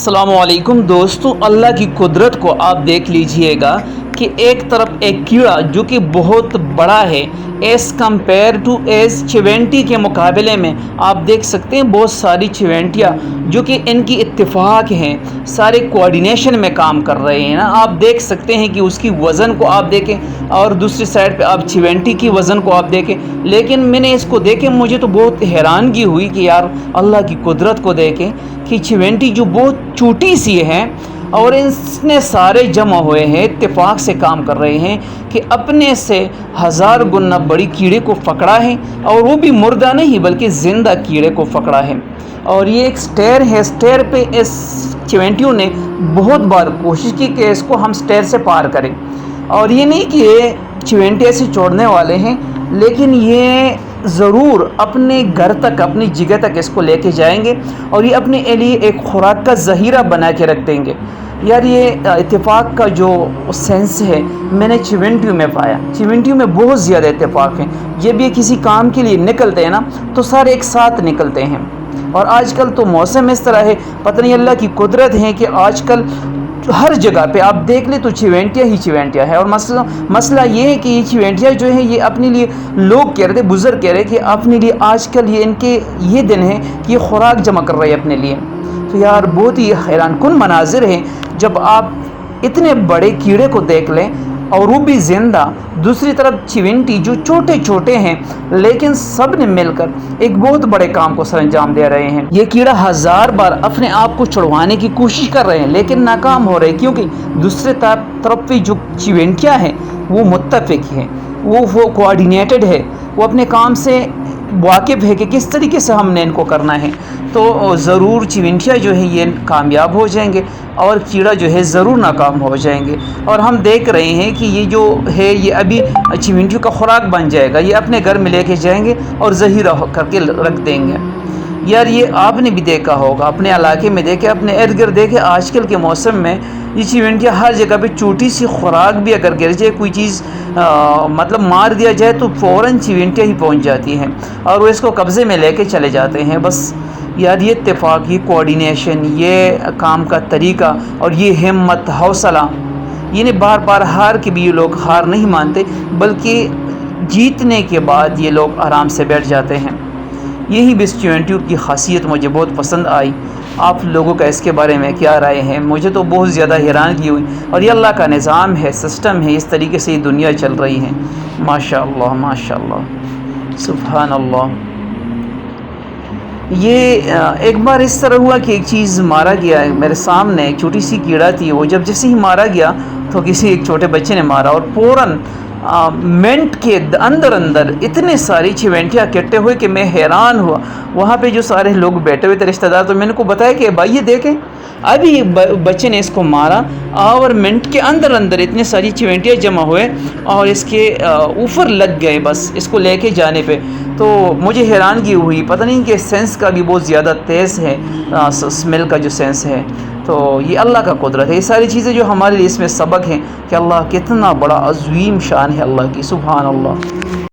अस्सलाम वालेकुम दोस्तों, अल्लाह की कुदरत को आप देख लीजिएगा कि एक तरफ एक कीड़ा जो कि बहुत बड़ा है एज़ कम्पेयर टू एज़ चिवेंटी के मुकाबले में आप देख सकते हैं बहुत सारी चिवेंटियाँ जो कि इनकी इत्तेफाक हैं, सारे कोऑर्डिनेशन में काम कर रहे हैं ना। आप देख सकते हैं कि उसकी वज़न को आप देखें और दूसरी साइड पे आप चिवेंटी की वज़न को आप देखें। लेकिन मैंने इसको देखे मुझे तो बहुत हैरानगी हुई कि यार अल्लाह की कुदरत को देखें कि चिवेंटी जो बहुत छोटी सी है और इसने सारे जमा हुए हैं, इत्तेफाक से काम कर रहे हैं कि अपने से 1000 गुना बड़ी कीड़े को पकड़ा है, और वो भी मुर्दा नहीं बल्कि ज़िंदा कीड़े को पकड़ा है। और ये एक स्टेयर है, स्टेयर पे इस चिवेंटियों ने बहुत बार कोशिश की कि इसको हम स्टेयर से पार करें। और ये नहीं कि ये चिवेंटे ऐसे छोड़ने वाले हैं, लेकिन ये ज़रूर अपने घर तक, अपनी जगह तक इसको लेके जाएंगे और ये अपने लिए एक खुराक का ज़ख़ीरा बना के रख देंगे। यार ये इत्तेफाक का जो सेंस है मैंने चिवेंटियों में पाया। चिवेंटियों में बहुत ज़्यादा इत्तेफाक है। जब ये किसी काम के लिए निकलते हैं ना तो सारे एक साथ निकलते हैं। और आजकल तो मौसम इस तरह है, पता नहीं अल्लाह की कुदरत है कि आजकल हर जगह पे आप देख ले तो चिवेंटियाँ ही चिवेंटियाँ है। और मसला ये है कि ये चिवेंटियाँ जो है ये अपने लिए, लोग कह रहे थे, बुज़ुर्ग कह रहे कि अपने लिए आजकल ये इनके ये दिन है कि ये खुराक जमा कर रहे हैं अपने लिए। तो यार बहुत ही हैरान कुन मनाजिर है जब आप इतने बड़े कीड़े को देख लें और वो भी ज़िंदा, दूसरी तरफ चिवेंटी जो छोटे छोटे हैं लेकिन सब ने मिलकर एक बहुत बड़े काम को सरअंजाम दे रहे हैं। ये कीड़ा 1000 बार अपने आप को छुड़वाने की कोशिश कर रहे हैं लेकिन नाकाम हो रहे हैं, क्योंकि दूसरे तरफ भी जो चिवेंटियाँ हैं वो मुत्तफ़िक हैं, वो कोऑर्डिनेटेड है, वो अपने काम से वाकिफ़ है कि किस तरीके से हमने इनको करना है। तो ज़रूर चिवेंटियाँ जो है ये कामयाब हो जाएंगे और कीड़ा जो है ज़रूर नाकाम हो जाएंगे। और हम देख रहे हैं कि ये जो है ये अभी चिवेंटियों का खुराक बन जाएगा, ये अपने घर में लेके जाएंगे और ज़ख़ीरा करके रख देंगे। यार ये आपने भी देखा होगा, अपने इलाके में देखे, अपने इर्द गिर्द देखे, आजकल के मौसम में ये चिवेंटियाँ हर जगह पे छोटी सी खुराक भी अगर गिर जाए, कोई चीज़ मतलब मार दिया जाए तो फ़ौरन चिवेंटियाँ ही पहुंच जाती हैं और वो इसको कब्ज़े में लेके चले जाते हैं। बस यार ये इत्तेफाक, ये कोऑर्डिनेशन, ये काम का तरीका और ये हिम्मत, हौसला, ये बार बार हार के भी ये लोग हार नहीं मानते बल्कि जीतने के बाद ये लोग आराम से बैठ जाते हैं। यही बिस चिवेंटियों की खासियत मुझे बहुत पसंद आई। आप लोगों का इसके बारे में क्या राय है? मुझे तो बहुत ज़्यादा हैरानगी हुई। और ये अल्लाह का निज़ाम है, सिस्टम है, इस तरीके से ये दुनिया चल रही है। माशाअल्लाह माशाअल्लाह, सुभान अल्लाह। ये एक बार इस तरह हुआ कि एक चीज़ मारा गया, मेरे सामने एक छोटी सी कीड़ा थी, वो जब जैसे ही मारा गया तो किसी एक छोटे बच्चे ने मारा और फ़ौरन मिनट के अंदर इतने सारी चिवेंटियाँ इकट्ठे हुए कि मैं हैरान हुआ। वहाँ पे जो सारे लोग बैठे हुए थे रिश्तेदार, तो मैंने को बताया कि भाई ये देखें अभी बच्चे ने इसको मारा और मिनट के अंदर इतने सारी चिवेंटियाँ जमा हुए और इसके ऊपर लग गए बस इसको लेके जाने पे। तो मुझे हैरानगी हुई, पता नहीं कि सेंस का भी बहुत ज़्यादा तेज़ है, स्मेल का जो सेंस है। तो ये अल्लाह का कुदरत है। ये सारी चीज़ें जो हमारे लिए इसमें सबक हैं कि अल्लाह कितना बड़ा अज़ीम शान है अल्लाह की, सुभान अल्लाह।